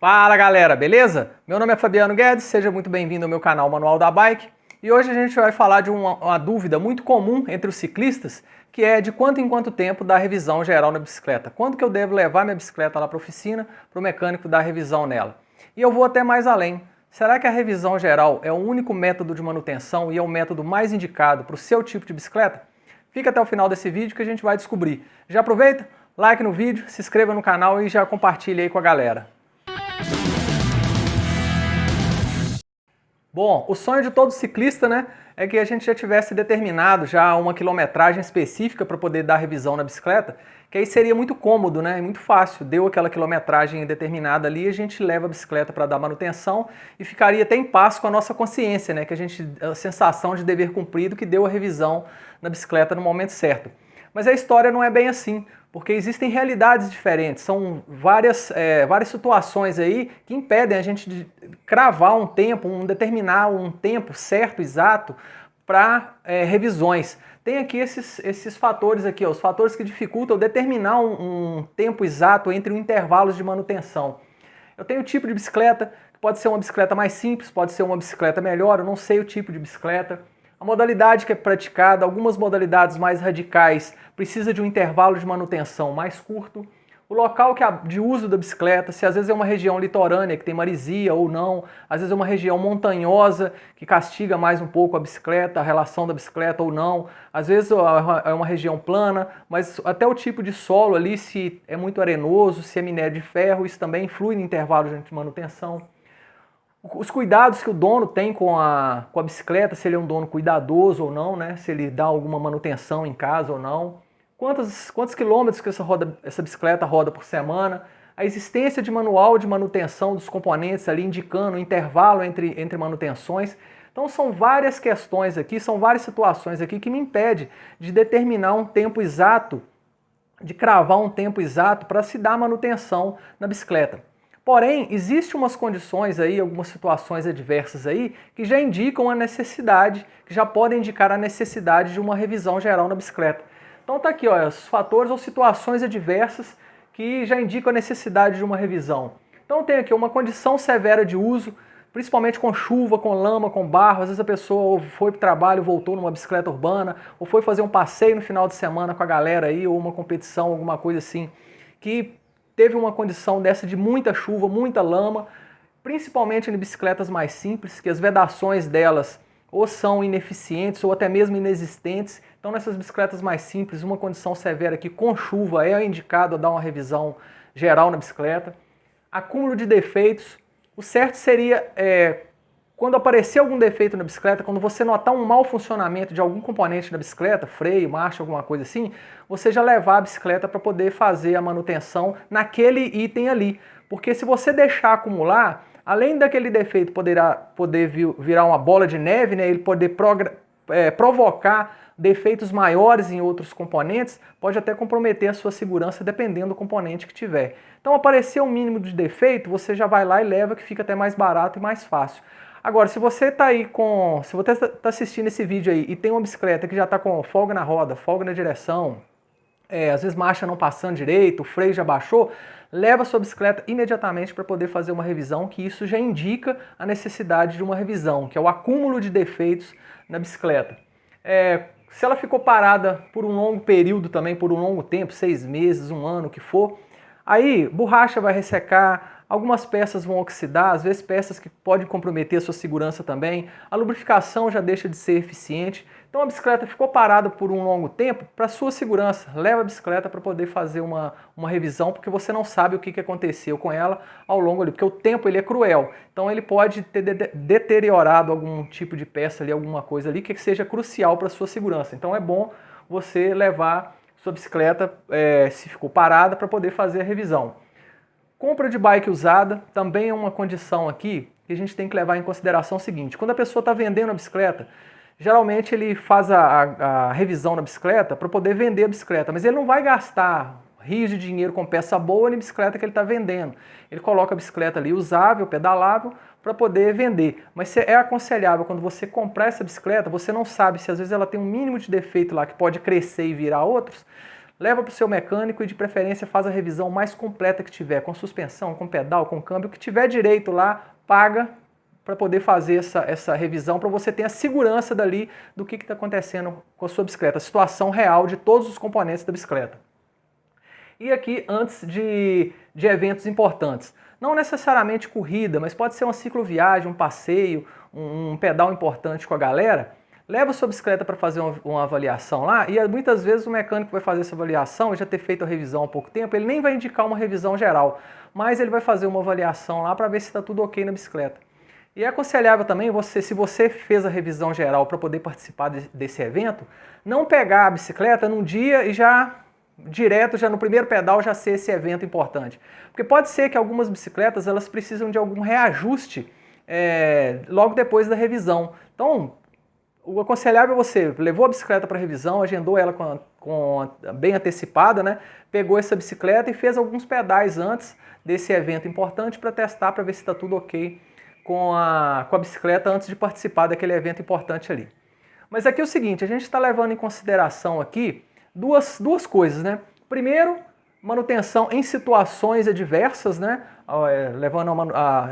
Fala galera, beleza? Meu nome é Fabiano Guedes, seja muito bem-vindo ao meu canal Manual da Bike. E hoje a gente vai falar de uma dúvida muito comum entre os ciclistas, que é de quanto em quanto tempo dar revisão geral na bicicleta. Quando que eu devo levar minha bicicleta lá para a oficina para o mecânico dar revisão nela? E eu vou até mais além. Será que a revisão geral é o único método de manutenção e é o método mais indicado para o seu tipo de bicicleta? Fica até o final desse vídeo que a gente vai descobrir. Já aproveita, like no vídeo, se inscreva no canal e já compartilha aí com a galera. Bom, o sonho de todo ciclista, né, é que a gente já tivesse determinado já uma quilometragem específica para poder dar revisão na bicicleta, que aí seria muito cômodo, né, e muito fácil. Deu aquela quilometragem determinada ali, a gente leva a bicicleta para dar manutenção e ficaria até em paz com a nossa consciência, né, que a sensação de dever cumprido que deu a revisão na bicicleta no momento certo. Mas a história não é bem assim, porque existem realidades diferentes, são várias situações aí que impedem a gente de cravar um tempo, determinar um tempo certo, exato, para revisões. Tem aqui esses fatores aqui, ó, os fatores que dificultam determinar um tempo exato entre intervalos de manutenção. Eu tenho o tipo de bicicleta, que pode ser uma bicicleta mais simples, pode ser uma bicicleta melhor, eu não sei o tipo de bicicleta. A modalidade que é praticada, algumas modalidades mais radicais, precisa de um intervalo de manutenção mais curto. O local de uso da bicicleta, se às vezes é uma região litorânea que tem maresia ou não, às vezes é uma região montanhosa que castiga mais um pouco a bicicleta, a relação da bicicleta ou não. Às vezes é uma região plana, mas até o tipo de solo ali, se é muito arenoso, se é minério de ferro, isso também influi no intervalo de manutenção. Os cuidados que o dono tem com a bicicleta, se ele é um dono cuidadoso ou não, né? Se ele dá alguma manutenção em casa ou não. Quantos quilômetros que essa bicicleta roda por semana. A existência de manual de manutenção dos componentes ali, indicando o intervalo entre manutenções. Então são várias questões aqui, são várias situações aqui que me impedem de determinar um tempo exato, de cravar um tempo exato para se dar manutenção na bicicleta. Porém, existem umas condições aí, algumas situações adversas aí, que já indicam a necessidade, que já podem indicar a necessidade de uma revisão geral na bicicleta. Então tá aqui, ó, os fatores ou situações adversas que já indicam a necessidade de uma revisão. Então tem aqui uma condição severa de uso, principalmente com chuva, com lama, com barro. Às vezes a pessoa foi para o trabalho, voltou numa bicicleta urbana, ou foi fazer um passeio no final de semana com a galera aí, ou uma competição, alguma coisa assim, que teve uma condição dessa de muita chuva, muita lama, principalmente em bicicletas mais simples, que as vedações delas ou são ineficientes ou até mesmo inexistentes. Então nessas bicicletas mais simples, uma condição severa aqui com chuva é indicado a dar uma revisão geral na bicicleta. Acúmulo de defeitos, o certo seria quando aparecer algum defeito na bicicleta, quando você notar um mau funcionamento de algum componente da bicicleta, freio, marcha, alguma coisa assim, você já levar a bicicleta para poder fazer a manutenção naquele item ali. Porque se você deixar acumular, além daquele defeito poder virar uma bola de neve, né, ele poder provocar defeitos maiores em outros componentes, pode até comprometer a sua segurança dependendo do componente que tiver. Então aparecer um mínimo de defeito, você já vai lá e leva, que fica até mais barato e mais fácil. Agora, se você está assistindo esse vídeo aí e tem uma bicicleta que já está com folga na roda, folga na direção, às vezes marcha não passando direito, o freio já baixou, leva a sua bicicleta imediatamente para poder fazer uma revisão, que isso já indica a necessidade de uma revisão, que é o acúmulo de defeitos na bicicleta. Se ela ficou parada por um longo período também, por um longo tempo, 6 meses, 1 ano, o que for, aí borracha vai ressecar, algumas peças vão oxidar, às vezes peças que podem comprometer a sua segurança também, a lubrificação já deixa de ser eficiente. Então a bicicleta ficou parada por um longo tempo, para sua segurança, leva a bicicleta para poder fazer uma revisão, porque você não sabe o que aconteceu com ela ao longo ali, porque o tempo ele é cruel, então ele pode ter deteriorado algum tipo de peça ali, alguma coisa ali que seja crucial para sua segurança. Então é bom você levar sua bicicleta, se ficou parada, para poder fazer a revisão. Compra de bike usada também é uma condição aqui que a gente tem que levar em consideração o seguinte: quando a pessoa está vendendo a bicicleta, geralmente ele faz a revisão na bicicleta para poder vender a bicicleta, mas ele não vai gastar rios de dinheiro com peça boa na bicicleta que ele está vendendo. Ele coloca a bicicleta ali usável, pedalável, para poder vender. Mas é aconselhável, quando você comprar essa bicicleta, você não sabe se às vezes ela tem um mínimo de defeito lá que pode crescer e virar outros, leva para o seu mecânico e de preferência faz a revisão mais completa que tiver, com suspensão, com pedal, com câmbio, que tiver direito lá, paga para poder fazer essa revisão, para você ter a segurança dali do que está acontecendo com a sua bicicleta, a situação real de todos os componentes da bicicleta. E aqui, antes de eventos importantes, não necessariamente corrida, mas pode ser uma cicloviagem, um passeio, um pedal importante com a galera, leva a sua bicicleta para fazer uma avaliação lá, e muitas vezes o mecânico vai fazer essa avaliação, já ter feito a revisão há pouco tempo, ele nem vai indicar uma revisão geral, mas ele vai fazer uma avaliação lá para ver se está tudo ok na bicicleta. E é aconselhável também se você fez a revisão geral para poder participar desse evento, não pegar a bicicleta num dia e já no primeiro pedal já ser esse evento importante. Porque pode ser que algumas bicicletas elas precisam de algum reajuste logo depois da revisão. Então, o aconselhável é você levou a bicicleta para revisão, agendou ela bem antecipada, né? Pegou essa bicicleta e fez alguns pedais antes desse evento importante para testar, para ver se está tudo ok com a bicicleta antes de participar daquele evento importante ali. Mas aqui é o seguinte, a gente está levando em consideração aqui duas coisas, né? Primeiro, manutenção em situações adversas, né? Levando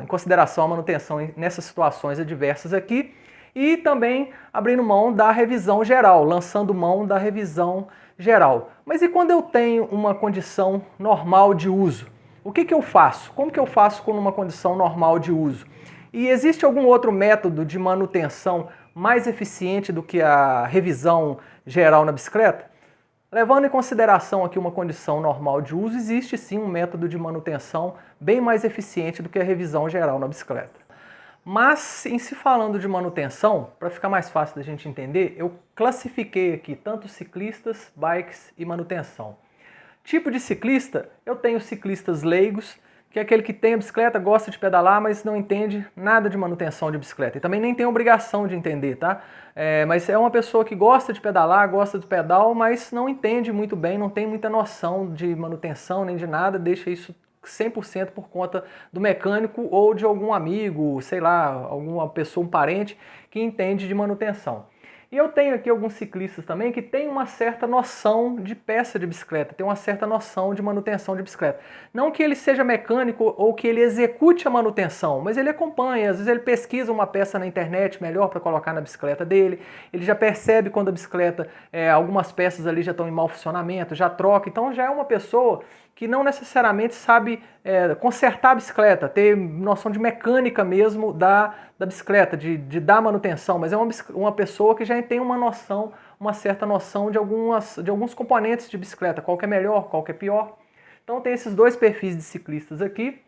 em consideração a manutenção nessas situações adversas aqui, e também abrindo mão da revisão geral, lançando mão da revisão geral. Mas e quando eu tenho uma condição normal de uso? O que eu faço? Como que eu faço com uma condição normal de uso? E existe algum outro método de manutenção mais eficiente do que a revisão geral na bicicleta? Levando em consideração aqui uma condição normal de uso, existe sim um método de manutenção bem mais eficiente do que a revisão geral na bicicleta. Mas, em se falando de manutenção, para ficar mais fácil da gente entender, eu classifiquei aqui tanto ciclistas, bikes e manutenção. Tipo de ciclista, eu tenho ciclistas leigos, que é aquele que tem a bicicleta, gosta de pedalar, mas não entende nada de manutenção de bicicleta. E também nem tem obrigação de entender, tá? Mas é uma pessoa que gosta de pedalar, gosta do pedal, mas não entende muito bem, não tem muita noção de manutenção nem de nada, deixa isso 100% por conta do mecânico ou de algum amigo, sei lá, alguma pessoa, um parente que entende de manutenção. E eu tenho aqui alguns ciclistas também que têm uma certa noção de peça de bicicleta, tem uma certa noção de manutenção de bicicleta. Não que ele seja mecânico ou que ele execute a manutenção, mas ele acompanha, às vezes ele pesquisa uma peça na internet melhor para colocar na bicicleta dele, ele já percebe quando a bicicleta, algumas peças ali já estão em mau funcionamento, já troca, então já é uma pessoa que não necessariamente sabe consertar a bicicleta, ter noção de mecânica mesmo da bicicleta, de dar manutenção, mas é uma pessoa que já tem uma certa noção de alguns componentes de bicicleta, qual que é melhor, qual que é pior. Então tem esses dois perfis de ciclistas aqui.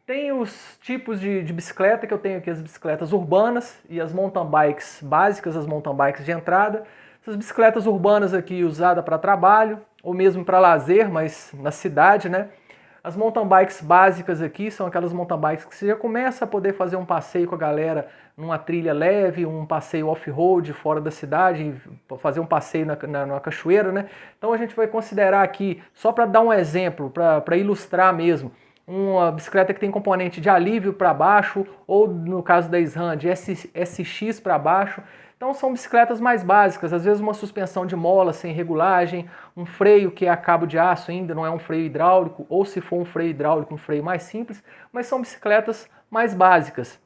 Tem os tipos de bicicleta, que eu tenho aqui as bicicletas urbanas e as mountain bikes básicas, as mountain bikes de entrada. Essas bicicletas urbanas aqui usadas para trabalho, ou mesmo para lazer, mas na cidade, né? As mountain bikes básicas aqui são aquelas mountain bikes que você já começa a poder fazer um passeio com a galera numa trilha leve, um passeio off-road fora da cidade, fazer um passeio na cachoeira, né? Então a gente vai considerar aqui, só para dar um exemplo, para ilustrar mesmo, uma bicicleta que tem componente de alívio para baixo, ou no caso da SRAM, de SX para baixo. Então são bicicletas mais básicas, às vezes uma suspensão de mola sem regulagem, um freio que é a cabo de aço ainda, não é um freio hidráulico, ou se for um freio hidráulico, um freio mais simples, mas são bicicletas mais básicas.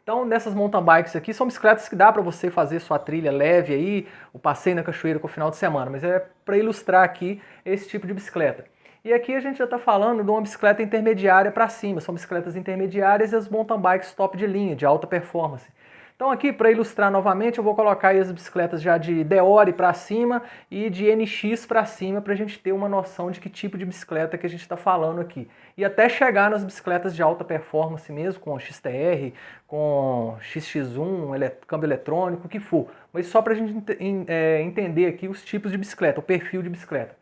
Então dessas mountain bikes aqui são bicicletas que dá para você fazer sua trilha leve aí, o passeio na cachoeira com o final de semana, mas é para ilustrar aqui esse tipo de bicicleta. E aqui a gente já está falando de uma bicicleta intermediária para cima, são bicicletas intermediárias e as mountain bikes top de linha, de alta performance. Então aqui, para ilustrar novamente, eu vou colocar aí as bicicletas já de Deore para cima e de NX para cima, para a gente ter uma noção de que tipo de bicicleta que a gente está falando aqui. E até chegar nas bicicletas de alta performance mesmo, com XTR, com XX1, câmbio eletrônico, o que for. Mas só para a gente entender aqui os tipos de bicicleta, o perfil de bicicleta.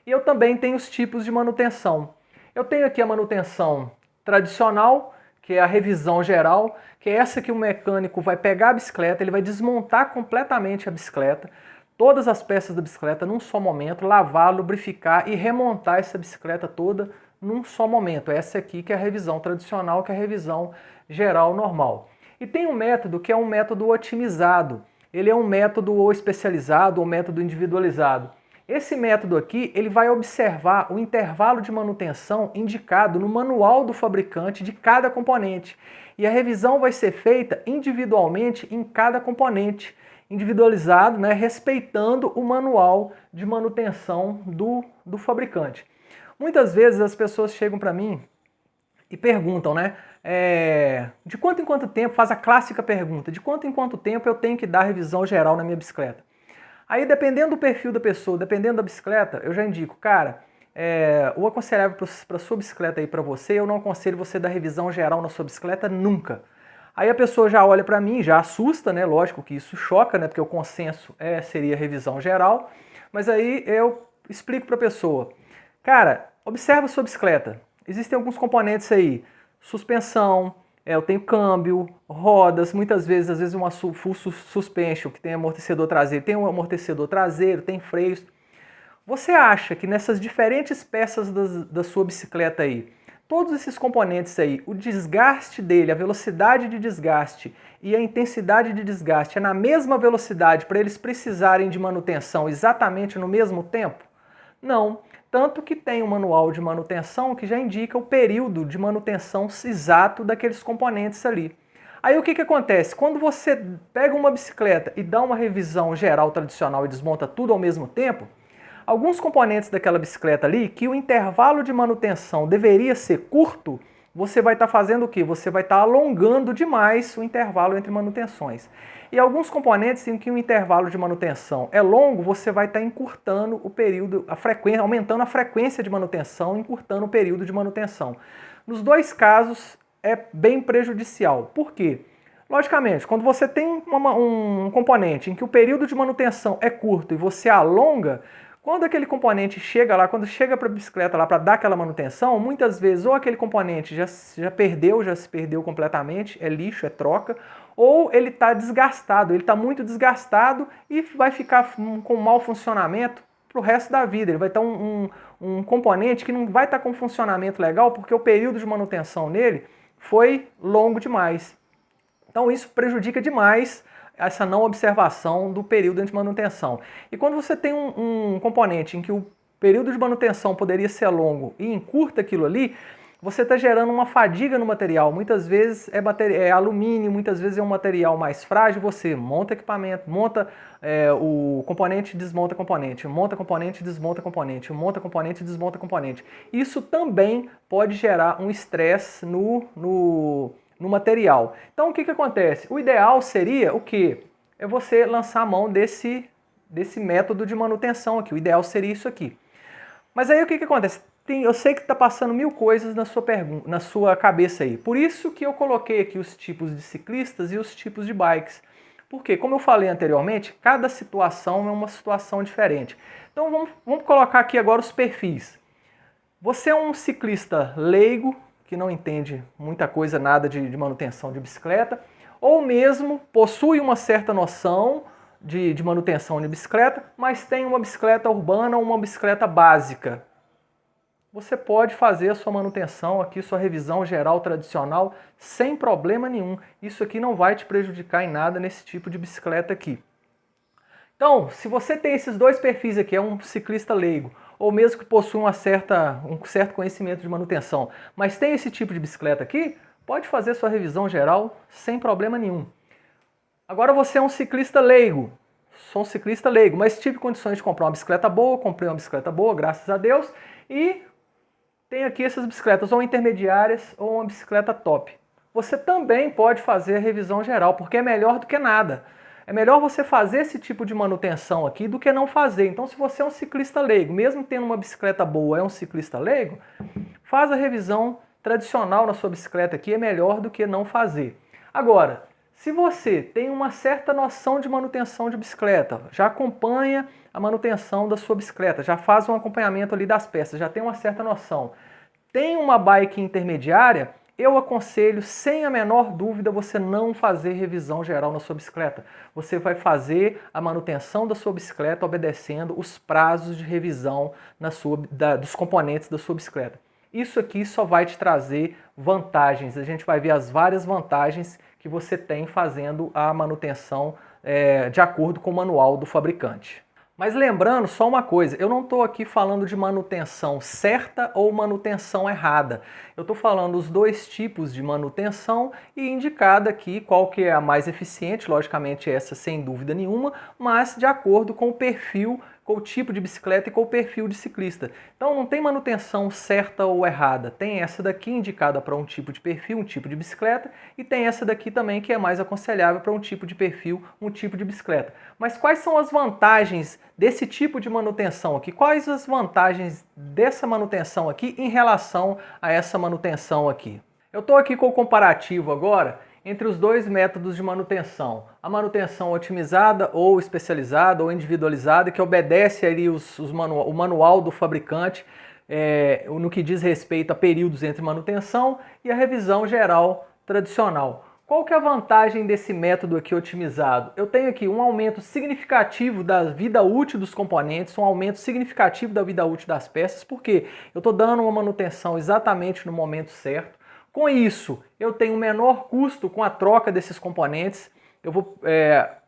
E eu também tenho os tipos de manutenção. Eu tenho aqui a manutenção tradicional, que é a revisão geral, que é essa que o mecânico vai pegar a bicicleta, ele vai desmontar completamente a bicicleta, todas as peças da bicicleta num só momento, lavar, lubrificar e remontar essa bicicleta toda num só momento. Essa aqui que é a revisão tradicional, que é a revisão geral normal. E tem um método que é um método otimizado, ele é um método ou especializado ou método individualizado. Esse método aqui, ele vai observar o intervalo de manutenção indicado no manual do fabricante de cada componente. E a revisão vai ser feita individualmente em cada componente, individualizado, né, respeitando o manual de manutenção do fabricante. Muitas vezes as pessoas chegam para mim e perguntam, né, de quanto em quanto tempo, faz a clássica pergunta, de quanto em quanto tempo eu tenho que dar revisão geral na minha bicicleta? Aí, dependendo do perfil da pessoa, dependendo da bicicleta, eu já indico, cara, o aconselhável para sua bicicleta aí para você, eu não aconselho você dar revisão geral na sua bicicleta nunca. Aí a pessoa já olha para mim, já assusta, né? Lógico que isso choca, né? Porque o consenso seria revisão geral. Mas aí eu explico para a pessoa, cara, observa a sua bicicleta. Existem alguns componentes aí, suspensão, eu tenho câmbio, rodas, muitas vezes, às vezes uma full suspension, que tem amortecedor traseiro, tem um amortecedor traseiro, tem freios. Você acha que nessas diferentes peças da sua bicicleta aí, todos esses componentes aí, o desgaste dele, a velocidade de desgaste e a intensidade de desgaste é na mesma velocidade para eles precisarem de manutenção exatamente no mesmo tempo? Não. Tanto que tem um manual de manutenção que já indica o período de manutenção exato daqueles componentes ali. Aí o que acontece? Quando você pega uma bicicleta e dá uma revisão geral tradicional e desmonta tudo ao mesmo tempo, alguns componentes daquela bicicleta ali, que o intervalo de manutenção deveria ser curto, você vai estar fazendo o quê? Você vai estar alongando demais o intervalo entre manutenções. E alguns componentes em que o intervalo de manutenção é longo, você vai estar encurtando o período, a frequência, aumentando a frequência de manutenção, encurtando o período de manutenção. Nos dois casos é bem prejudicial. Por quê? Logicamente, quando você tem um componente em que o período de manutenção é curto e você alonga, quando aquele componente chega lá, quando chega para a bicicleta lá para dar aquela manutenção, muitas vezes ou aquele componente já se perdeu completamente, é lixo, é troca, ou ele está desgastado, ele está muito desgastado e vai ficar com mau funcionamento para o resto da vida. Ele vai ter um componente que não vai estar com funcionamento legal porque o período de manutenção nele foi longo demais. Então isso prejudica demais essa não observação do período de manutenção. E quando você tem um componente em que o período de manutenção poderia ser longo e encurta aquilo ali, você está gerando uma fadiga no material. Muitas vezes é alumínio, muitas vezes é um material mais frágil. Você monta equipamento, monta o componente, desmonta componente, monta componente, desmonta componente, monta componente, desmonta componente. Isso também pode gerar um estresse no material. Então o que acontece? O ideal seria o quê? É você lançar a mão desse método de manutenção aqui. O ideal seria isso aqui. Mas aí o que acontece? Eu sei que está passando mil coisas na sua cabeça aí. Por isso que eu coloquei aqui os tipos de ciclistas e os tipos de bikes. Porque, como eu falei anteriormente, cada situação é uma situação diferente. Então vamos colocar aqui agora os perfis. Você é um ciclista leigo, que não entende muita coisa, nada de manutenção de bicicleta, ou mesmo possui uma certa noção de manutenção de bicicleta, mas tem uma bicicleta urbana ou uma bicicleta básica. Você pode fazer a sua manutenção aqui, sua revisão geral tradicional, sem problema nenhum. Isso aqui não vai te prejudicar em nada nesse tipo de bicicleta aqui. Então, se você tem esses dois perfis aqui, é um ciclista leigo, ou mesmo que possui um certo conhecimento de manutenção, mas tem esse tipo de bicicleta aqui, pode fazer sua revisão geral sem problema nenhum. Agora você é um ciclista leigo. Sou um ciclista leigo, mas tive condições de comprar uma bicicleta boa, comprei uma bicicleta boa, graças a Deus, e tenho aqui essas bicicletas, ou intermediárias ou uma bicicleta top. Você também pode fazer a revisão geral, porque é melhor do que nada. É melhor você fazer esse tipo de manutenção aqui do que não fazer. Então, se você é um ciclista leigo, mesmo tendo uma bicicleta boa, é um ciclista leigo, faz a revisão tradicional na sua bicicleta aqui, é melhor do que não fazer. Agora, se você tem uma certa noção de manutenção de bicicleta, já acompanha a manutenção da sua bicicleta, já faz um acompanhamento ali das peças, já tem uma certa noção, tem uma bike intermediária, eu aconselho, sem a menor dúvida, você não fazer revisão geral na sua bicicleta. Você vai fazer a manutenção da sua bicicleta obedecendo os prazos de revisão dos componentes da sua bicicleta. Isso aqui só vai te trazer vantagens. A gente vai ver as várias vantagens que você tem fazendo a manutenção de acordo com o manual do fabricante. Mas lembrando só uma coisa, eu não estou aqui falando de manutenção certa ou manutenção errada. Eu estou falando os dois tipos de manutenção e indicada aqui qual que é a mais eficiente, logicamente essa sem dúvida nenhuma, mas de acordo com o perfil, com o tipo de bicicleta e com o perfil de ciclista. Então não tem manutenção certa ou errada, tem essa daqui indicada para um tipo de perfil, um tipo de bicicleta, e tem essa daqui também que é mais aconselhável para um tipo de perfil, um tipo de bicicleta. Mas quais são as vantagens desse tipo de manutenção aqui? Quais as vantagens dessa manutenção aqui em relação a essa manutenção aqui? Eu estou aqui com o comparativo agora entre os dois métodos de manutenção. A manutenção otimizada ou especializada ou individualizada, que obedece ali o manual do fabricante no que diz respeito a períodos entre manutenção, e a revisão geral tradicional. Qual que é a vantagem desse método aqui otimizado? Eu tenho aqui um aumento significativo da vida útil dos componentes, um aumento significativo da vida útil das peças, porque eu estou dando uma manutenção exatamente no momento certo. Com isso, eu tenho um menor custo com a troca desses componentes, eu vou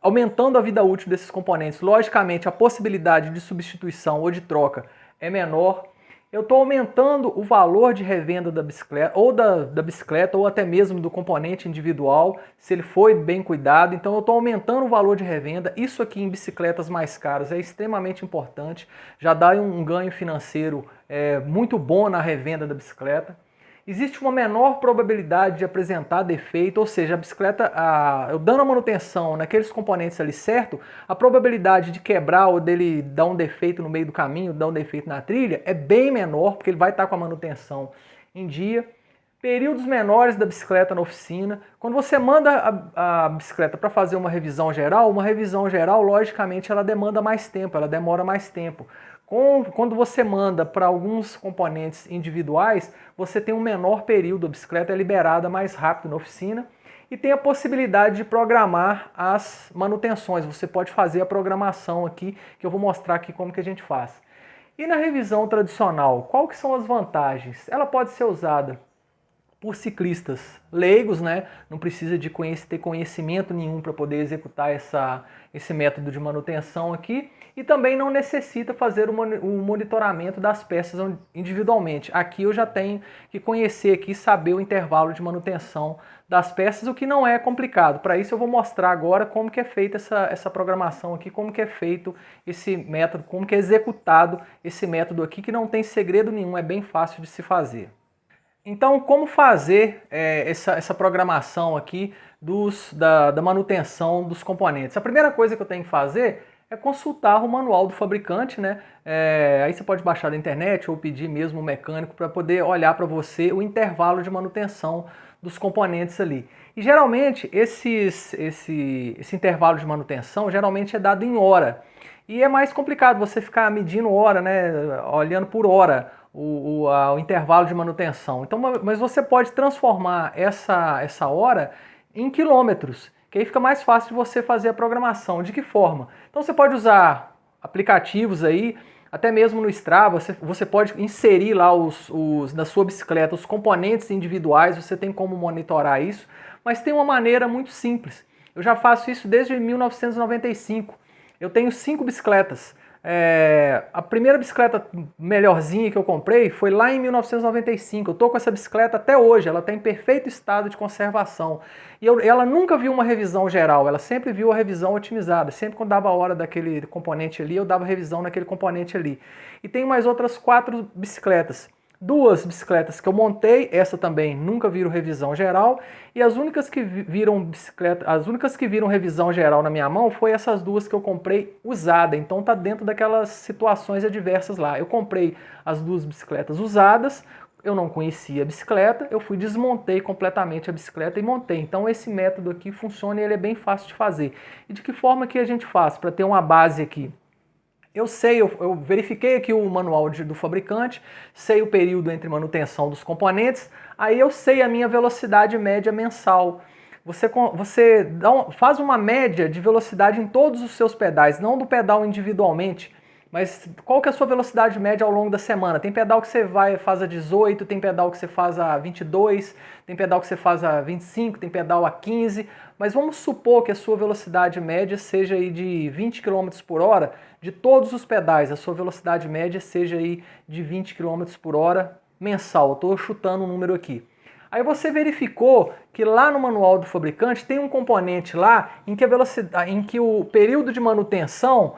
aumentando a vida útil desses componentes. Logicamente, a possibilidade de substituição ou de troca é menor. Eu estou aumentando o valor de revenda da bicicleta, ou da bicicleta, ou até mesmo do componente individual, se ele foi bem cuidado. Então eu estou aumentando o valor de revenda. Isso aqui em bicicletas mais caras é extremamente importante, já dá um ganho financeiro muito bom na revenda da bicicleta. Existe uma menor probabilidade de apresentar defeito, ou seja, a bicicleta, eu dando a manutenção naqueles componentes ali certo, a probabilidade de quebrar ou dele dar um defeito no meio do caminho, dar um defeito na trilha, é bem menor, porque ele vai estar com a manutenção em dia. Períodos menores da bicicleta na oficina. Quando você manda a bicicleta para fazer uma revisão geral, logicamente, ela demanda mais tempo, ela demora mais tempo. Quando você manda para alguns componentes individuais, você tem um menor período, a bicicleta é liberada mais rápido na oficina e tem a possibilidade de programar as manutenções. Você pode fazer a programação aqui, que eu vou mostrar aqui como que a gente faz. E na revisão tradicional, qual que são as vantagens? Ela pode ser usada por ciclistas leigos, né? Não precisa de ter conhecimento nenhum para poder executar esse método de manutenção aqui, e também não necessita fazer o monitoramento das peças individualmente. Aqui eu já tenho que conhecer aqui, saber o intervalo de manutenção das peças, o que não é complicado. Para isso eu vou mostrar agora como que é feita essa programação aqui, como que é feito esse método, como que é executado esse método aqui, que não tem segredo nenhum, é bem fácil de se fazer. Então, como fazer essa programação aqui da manutenção dos componentes? A primeira coisa que eu tenho que fazer é consultar o manual do fabricante, né? Aí você pode baixar da internet ou pedir mesmo um mecânico para poder olhar para você o intervalo de manutenção dos componentes ali. E geralmente esse intervalo de manutenção geralmente é dado em hora. E é mais complicado você ficar medindo hora, né? Olhando por hora o intervalo de manutenção. Então, mas você pode transformar essa hora em quilômetros, que aí fica mais fácil de você fazer a programação. De que forma? Então você pode usar aplicativos aí, até mesmo no Strava, você pode inserir lá na sua bicicleta os componentes individuais, você tem como monitorar isso, mas tem uma maneira muito simples. Eu já faço isso desde 1995. Eu tenho 5 bicicletas. A primeira bicicleta melhorzinha que eu comprei foi lá em 1995. Eu tô com essa bicicleta até hoje, ela está em perfeito estado de conservação. E ela nunca viu uma revisão geral, ela sempre viu a revisão otimizada. Sempre quando dava a hora daquele componente ali, eu dava revisão naquele componente ali. E tem mais outras 4 bicicletas. 2 bicicletas que eu montei, essa também nunca viram revisão geral, e as únicas que viram revisão geral na minha mão foi essas 2 que eu comprei usada. Então tá dentro daquelas situações adversas lá. Eu comprei as 2 bicicletas usadas, eu não conhecia a bicicleta, eu desmontei completamente a bicicleta e montei. Então esse método aqui funciona e ele é bem fácil de fazer. E de que forma que a gente faz para ter uma base aqui? Eu verifiquei aqui o manual do fabricante, sei o período entre manutenção dos componentes, aí eu sei a minha velocidade média mensal. Você faz uma média de velocidade em todos os seus pedais, não do pedal individualmente, Mas qual que é a sua velocidade média ao longo da semana? Tem pedal que você faz a 18, tem pedal que você faz a 22, tem pedal que você faz a 25, tem pedal a 15, mas vamos supor que a sua velocidade média seja aí de 20 km por hora, de todos os pedais, a sua velocidade média seja aí de 20 km por hora mensal. Eu estou chutando um número aqui. Aí você verificou que lá no manual do fabricante tem um componente lá em que a velocidade, em que o período de manutenção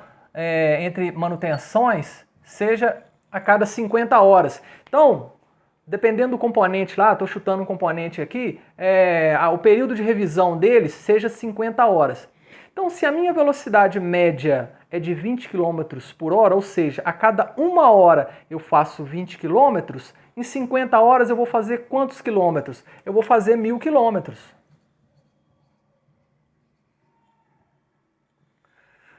entre manutenções seja a cada 50 horas. Então, dependendo do componente lá, estou chutando um componente aqui, o período de revisão deles seja 50 horas. Então, se a minha velocidade média é de 20 km por hora, ou seja, a cada 1 hora eu faço 20 km, em 50 horas eu vou fazer quantos quilômetros? Eu vou fazer 1000 quilômetros.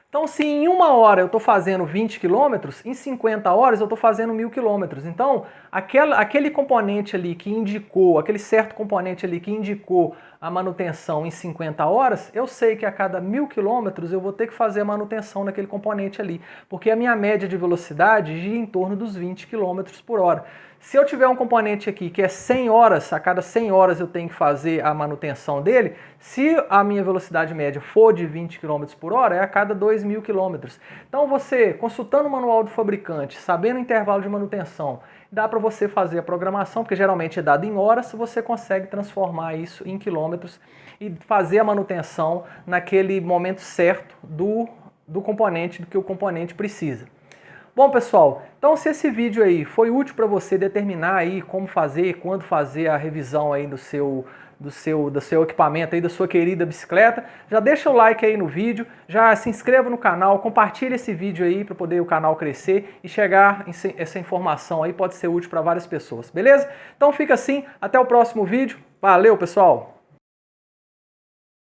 Então, se em 1 hora eu estou fazendo 20 km, em 50 horas eu estou fazendo 1000 km. Então, aquele componente ali que indicou, aquele certo componente ali que indicou a manutenção em 50 horas, eu sei que a cada 1000 km eu vou ter que fazer a manutenção naquele componente ali, porque a minha média de velocidade gira em torno dos 20 km por hora. Se eu tiver um componente aqui que é 100 horas, a cada 100 horas eu tenho que fazer a manutenção dele, se a minha velocidade média for de 20 km por hora, é a cada 2000 km. Então você, consultando o manual do fabricante, sabendo o intervalo de manutenção, dá para você fazer a programação, porque geralmente é dado em horas, você consegue transformar isso em quilômetros e fazer a manutenção naquele momento certo do componente, do que o componente precisa. Bom, pessoal, então se esse vídeo aí foi útil para você determinar aí como fazer, quando fazer a revisão aí do seu equipamento aí, da sua querida bicicleta, já deixa o like aí no vídeo, já se inscreva no canal, compartilhe esse vídeo aí para poder o canal crescer e chegar essa informação aí pode ser útil para várias pessoas, beleza? Então fica assim, até o próximo vídeo, valeu pessoal!